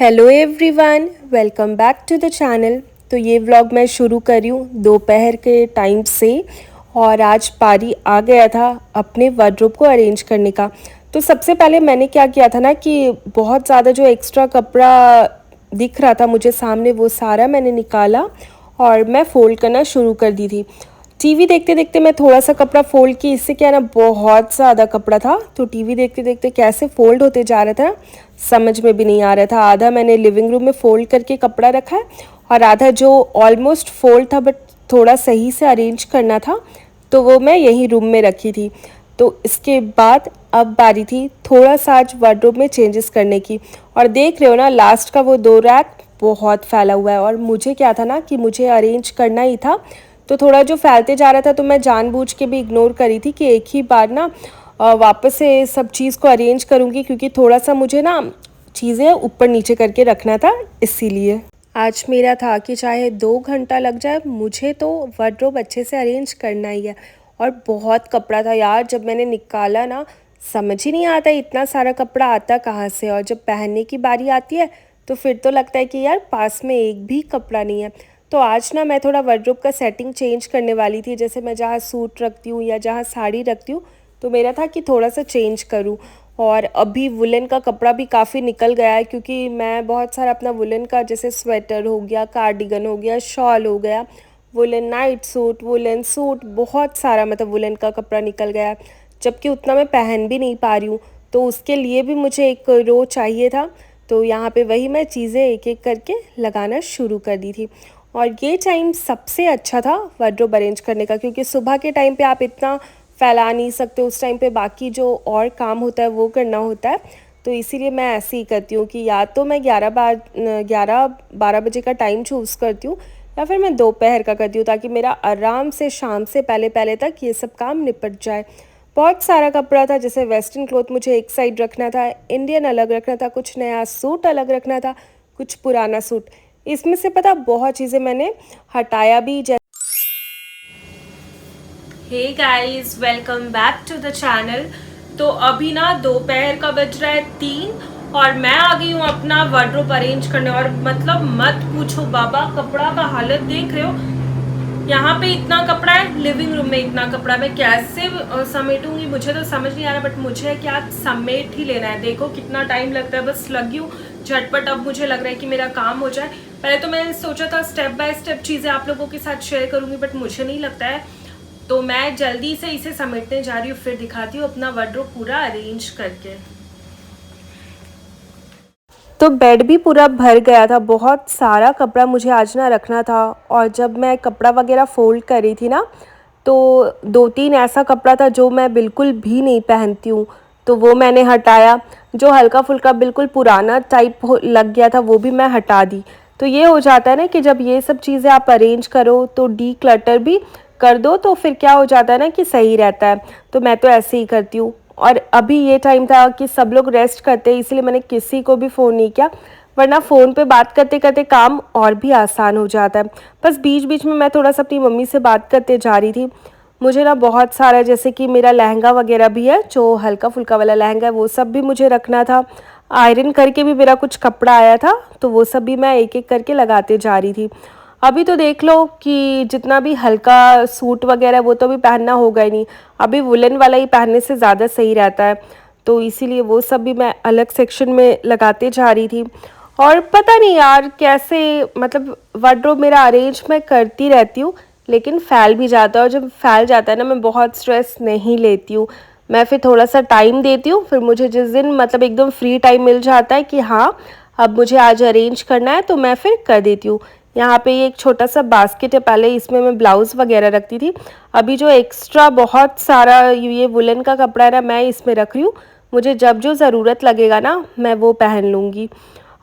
Hello everyone, welcome back to the channel. तो ये vlog मैं शुरू कर रही हूँ दोपहर के टाइम से। और आज पारी आ गया था अपने वार्डरोब को अरेंज करने का। तो सबसे पहले मैंने क्या किया था ना कि बहुत ज़्यादा जो एक्स्ट्रा कपड़ा दिख रहा था मुझे सामने, वो सारा मैंने निकाला और मैं फ़ोल्ड करना शुरू कर दी थी। टीवी देखते देखते मैं थोड़ा सा कपड़ा फ़ोल्ड की, इससे क्या ना बहुत ज़्यादा कपड़ा था, तो टीवी देखते देखते कैसे फ़ोल्ड होते जा रहा था समझ में भी नहीं आ रहा था। आधा मैंने लिविंग रूम में फ़ोल्ड करके कपड़ा रखा है और आधा जो ऑलमोस्ट फ़ोल्ड था बट थोड़ा सही से अरेंज करना था, तो वो मैं यहीं रूम में रखी थी। तो इसके बाद अब बारी थी थोड़ा सा आज वार्डरोब में चेंजेस करने की। और देख रहे हो ना, लास्ट का वो 2 रैक बहुत फैला हुआ है और मुझे क्या था ना कि मुझे अरेंज करना ही था, तो थोड़ा जो फैलते जा रहा था तो मैं जानबूझ के भी इग्नोर करी थी कि एक ही बार ना वापस से सब चीज़ को अरेंज करूँगी, क्योंकि थोड़ा सा मुझे ना चीज़ें ऊपर नीचे करके रखना था। इसीलिए आज मेरा था कि चाहे 2 घंटा लग जाए, मुझे तो वार्डरोब अच्छे से अरेंज करना ही है। और बहुत कपड़ा था यार, जब मैंने निकाला ना समझ ही नहीं आता इतना सारा कपड़ा आता कहाँ से, और जब पहनने की बारी आती है तो फिर तो लगता है कि यार पास में एक भी कपड़ा नहीं है। तो आज ना मैं थोड़ा वार्डरोब का सेटिंग चेंज करने वाली थी। जैसे मैं जहाँ सूट रखती हूँ या जहाँ साड़ी रखती हूँ, तो मेरा था कि थोड़ा सा चेंज करूँ। और अभी वुलन का कपड़ा भी काफ़ी निकल गया है, क्योंकि मैं बहुत सारा अपना वुलन का, जैसे स्वेटर हो गया, कार्डिगन हो गया, शॉल हो गया, woollen night suit, woollen suit, बहुत सारा मतलब वुलन का कपड़ा निकल गया है, जबकि उतना मैं पहन भी नहीं पा रही हूँ। तो उसके लिए भी मुझे एक रो चाहिए था, तो यहाँ पे वही मैं चीज़ें एक एक करके लगाना शुरू कर दी थी। और ये टाइम सबसे अच्छा था वार्डरोब अरेंज करने का, क्योंकि सुबह के टाइम पे आप इतना फैला नहीं सकते, उस टाइम पे बाकी जो और काम होता है वो करना होता है। तो इसीलिए मैं ऐसे ही करती हूँ कि या तो मैं 11-12 बजे का टाइम चूज़ करती हूँ, या फिर मैं दोपहर का करती हूँ, ताकि मेरा आराम से शाम से पहले पहले तक ये सब काम निपट जाए। बहुत सारा कपड़ा था, जैसे वेस्टर्न क्लॉथ मुझे एक साइड रखना था, इंडियन अलग रखना था, कुछ नया सूट अलग रखना था, कुछ पुराना सूट। इसमें से पता बहुत चीज़ें मैंने हटाया भी। Hey guys, welcome back to the channel. तो अभी ना दोपहर का बज रहा है 3 और मैं आ गई हूँ अपना वार्डरोब अरेंज करने। और मतलब मत पूछो बाबा, कपड़ा का हालत देख रहे हो। यहाँ पे इतना कपड़ा है, लिविंग रूम में इतना कपड़ा, मैं कैसे समेटूंगी मुझे तो समझ नहीं आ रहा। बट मुझे क्या समेट ही लेना है। देखो कितना टाइम लगता है, बस लगी हूँ झटपट। अब मुझे लग रहा है कि मेरा काम हो जाए। पहले तो मैंने सोचा था स्टेप बाय स्टेप चीज़ें आप लोगों के साथ शेयर करूँगी, बट मुझे नहीं लगता है। तो मैं जल्दी से इसे समेटने जा रही हूँ, फिर दिखाती हूँ अपना वार्डरोब पूरा अरेंज करके। तो बेड भी पूरा भर गया था, बहुत सारा कपड़ा मुझे आज ना रखना था। और जब मैं कपड़ा वगैरह फोल्ड कर रही थी ना, तो 2-3 ऐसा कपड़ा था जो मैं बिल्कुल भी नहीं पहनती हूँ, तो वो मैंने हटाया। जो हल्का फुल्का बिल्कुल पुराना टाइप लग गया था वो भी मैं हटा दी। तो ये हो जाता है ना कि जब ये सब चीज़ें आप अरेंज करो तो डी क्लटर भी कर दो, तो फिर क्या हो जाता है ना कि सही रहता है। तो मैं तो ऐसे ही करती हूँ। और अभी ये टाइम था कि सब लोग रेस्ट करते हैं, इसलिए मैंने किसी को भी फ़ोन नहीं किया, वरना फ़ोन पे बात करते करते काम और भी आसान हो जाता है। बस बीच बीच में मैं थोड़ा सा अपनी मम्मी से बात करते जा रही थी। मुझे ना बहुत सारा, जैसे कि मेरा लहंगा वगैरह भी है, जो हल्का फुल्का वाला लहंगा है, वो सब भी मुझे रखना था। आयरन करके भी मेरा कुछ कपड़ा आया था, तो वो सब भी मैं एक एक करके लगाते जा रही थी। अभी तो देख लो कि जितना भी हल्का सूट वगैरह वो तो अभी पहनना होगा ही नहीं, अभी वुलन वाला ही पहनने से ज़्यादा सही रहता है। तो इसीलिए वो सब भी मैं अलग सेक्शन में लगाते जा रही थी। और पता नहीं यार कैसे, मतलब वार्डरोब मेरा अरेंज मैं करती रहती हूँ, लेकिन फैल भी जाता है। और जब फैल जाता है ना, मैं बहुत स्ट्रेस नहीं लेती हूँ, मैं फिर थोड़ा सा टाइम देती हूँ। फिर मुझे जिस दिन मतलब एकदम फ्री टाइम मिल जाता है कि हाँ अब मुझे आज अरेंज करना है, तो मैं फिर कर देती हूँ। यहाँ पे ये एक छोटा सा बास्केट है, पहले इसमें मैं ब्लाउज़ वगैरह रखती थी। अभी जो एक्स्ट्रा बहुत सारा ये वुलन का कपड़ा है ना, मैं इसमें रख रही हूँ। मुझे जब जो ज़रूरत लगेगा ना, मैं वो पहन लूँगी।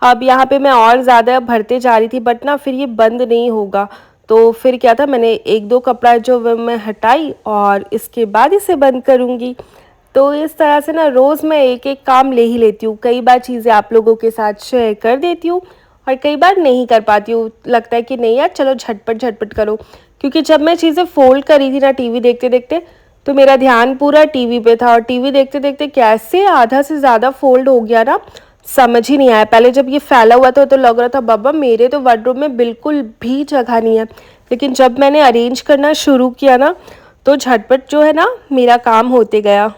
अब यहाँ पे मैं और ज़्यादा भरते जा रही थी, बट ना फिर ये बंद नहीं होगा। तो फिर क्या था, मैंने 1-2 कपड़ा जो मैं हटाई और इसके बाद इसे बंद करूँगी। तो इस तरह से ना रोज़ मैं एक एक काम ले ही लेती हूँ। कई बार चीज़ें आप लोगों के साथ शेयर कर देती हूँ और कई बार नहीं कर पाती हूँ। लगता है कि नहीं यार चलो झटपट झटपट करो, क्योंकि जब मैं चीज़ें फ़ोल्ड करी थी ना टीवी देखते देखते, तो मेरा ध्यान पूरा टीवी पे था। और टीवी देखते देखते कैसे आधा से ज़्यादा फ़ोल्ड हो गया ना, समझ ही नहीं आया। पहले जब ये फैला हुआ था तो लग रहा था बाबा मेरे तो वार्डरोब में बिल्कुल भी जगह नहीं है, लेकिन जब मैंने अरेंज करना शुरू किया ना तो झटपट जो है ना मेरा काम होते गया।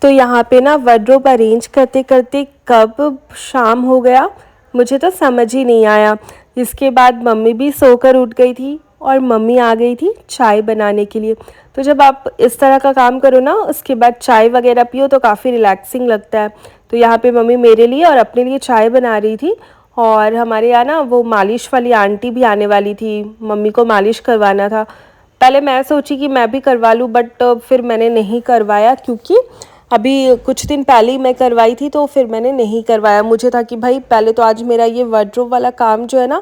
तो यहाँ पे ना वार्डरोब अरेंज करते करते कब शाम हो गया मुझे तो समझ ही नहीं आया। इसके बाद मम्मी भी सोकर उठ गई थी और मम्मी आ गई थी चाय बनाने के लिए। तो जब आप इस तरह का काम करो ना उसके बाद चाय वगैरह पियो तो काफ़ी रिलैक्सिंग लगता है। तो यहाँ पे मम्मी मेरे लिए और अपने लिए चाय बना रही थी, और हमारे यहाँ ना वो मालिश वाली आंटी भी आने वाली थी, मम्मी को मालिश करवाना था। पहले मैं सोची कि मैं भी करवा लूँ, बट फिर मैंने नहीं करवाया क्योंकि अभी कुछ दिन पहले ही मैं करवाई थी, तो फिर मैंने नहीं करवाया। मुझे था कि भाई पहले तो आज मेरा ये वार्डरोब वाला काम जो है ना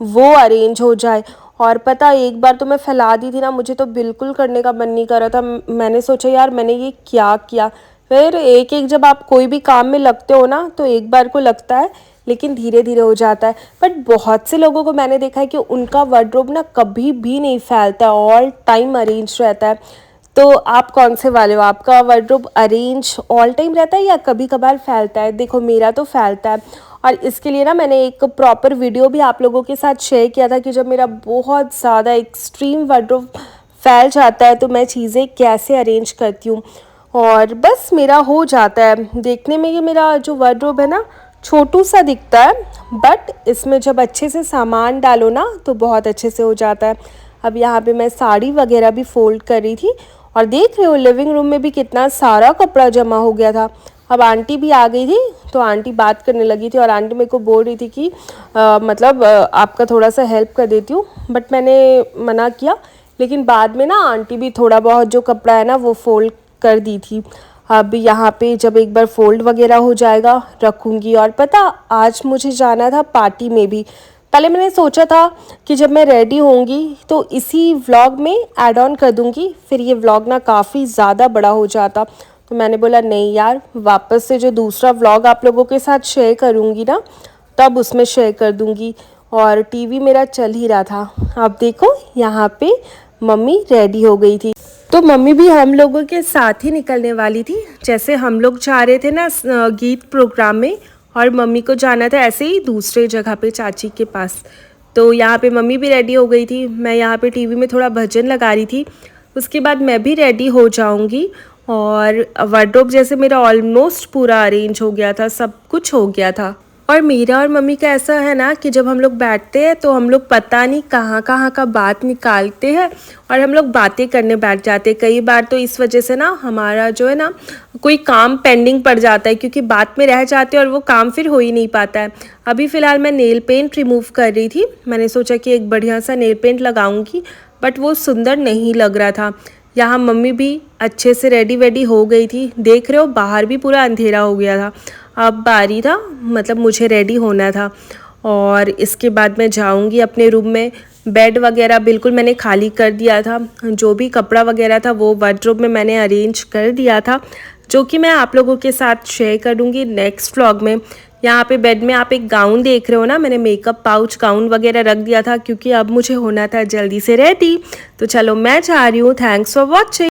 वो अरेंज हो जाए। और पता एक बार तो मैं फैला दी थी ना, मुझे तो बिल्कुल करने का मन नहीं कर रहा था। मैंने सोचा यार मैंने ये क्या किया। फिर एक एक जब आप कोई भी काम में लगते हो ना तो एक बार को लगता है, लेकिन धीरे धीरे हो जाता है। बट बहुत से लोगों को मैंने देखा है कि उनका वार्डरोब ना कभी भी नहीं फैलता, ऑल टाइम अरेंज रहता है। तो आप कौन से वाले हो? आपका वार्डरोब अरेंज ऑल टाइम रहता है या कभी कभार फैलता है? देखो मेरा तो फैलता है, और इसके लिए ना मैंने एक प्रॉपर वीडियो भी आप लोगों के साथ शेयर किया था कि जब मेरा बहुत ज़्यादा एक्सट्रीम वार्डरोब फैल जाता है तो मैं चीज़ें कैसे अरेंज करती हूँ। और बस मेरा हो जाता है। देखने में ये मेरा जो वार्डरोब है ना छोटू सा दिखता है, बट इसमें जब अच्छे से सामान डालो ना तो बहुत अच्छे से हो जाता है। अब यहाँ पे मैं साड़ी वगैरह भी फोल्ड कर रही थी, और देख रहे हो लिविंग रूम में भी कितना सारा कपड़ा जमा हो गया था। अब आंटी भी आ गई थी तो आंटी बात करने लगी थी, और आंटी मेरे को बोल रही थी कि आपका थोड़ा सा हेल्प कर देती हूँ, बट मैंने मना किया। लेकिन बाद में ना आंटी भी थोड़ा बहुत जो कपड़ा है ना वो फोल्ड कर दी थी। अब यहाँ पे जब एक बार फोल्ड वगैरह हो जाएगा रखूँगी। और पता आज मुझे जाना था पार्टी में भी। पहले मैंने सोचा था कि जब मैं रेडी होंगी तो इसी व्लॉग में ऐड ऑन कर दूँगी, फिर ये व्लॉग ना काफ़ी ज़्यादा बड़ा हो जाता। तो मैंने बोला नहीं यार, वापस से जो दूसरा व्लॉग आप लोगों के साथ शेयर करूँगी ना तब उसमें शेयर कर दूँगी। और टीवी मेरा चल ही रहा था। अब देखो यहाँ पे मम्मी रेडी हो गई थी, तो मम्मी भी हम लोगों के साथ ही निकलने वाली थी। जैसे हम लोग जा रहे थे ना गीत प्रोग्राम में, और मम्मी को जाना था ऐसे ही दूसरे जगह पे चाची के पास। तो यहाँ पे मम्मी भी रेडी हो गई थी, मैं यहाँ पे टीवी में थोड़ा भजन लगा रही थी। उसके बाद मैं भी रेडी हो जाऊँगी, और वार्डरोब जैसे मेरा ऑलमोस्ट पूरा अरेंज हो गया था, सब कुछ हो गया था। और मेरा और मम्मी का ऐसा है ना कि जब हम लोग बैठते हैं तो हम लोग पता नहीं कहाँ कहाँ का बात निकालते हैं और हम लोग बातें करने बैठ जाते हैं। कई बार तो इस वजह से ना हमारा जो है ना कोई काम पेंडिंग पड़ जाता है, क्योंकि बात में रह जाते हैं और वो काम फिर हो ही नहीं पाता है। अभी फ़िलहाल मैं नेल पेंट रिमूव कर रही थी। मैंने सोचा कि एक बढ़िया सा नेल पेंट लगाऊंगी, बट वो सुंदर नहीं लग रहा था। यहाँ मम्मी भी अच्छे से रेडी वेडी हो गई थी। देख रहे हो बाहर भी पूरा अंधेरा हो गया था। अब बारी था, मतलब मुझे रेडी होना था। और इसके बाद मैं जाऊंगी अपने रूम में, बेड वगैरह बिल्कुल मैंने खाली कर दिया था, जो भी कपड़ा वगैरह था वो वार्डरोब में मैंने अरेंज कर दिया था, जो कि मैं आप लोगों के साथ शेयर करूँगी नेक्स्ट व्लॉग में। यहाँ पे बेड में आप एक गाउन देख रहे हो ना, मैंने मेकअप पाउच गाउन वगैरह रख दिया था क्योंकि अब मुझे होना था जल्दी से रेडी। तो चलो मैं जा रही हूँ। Thanks for watching.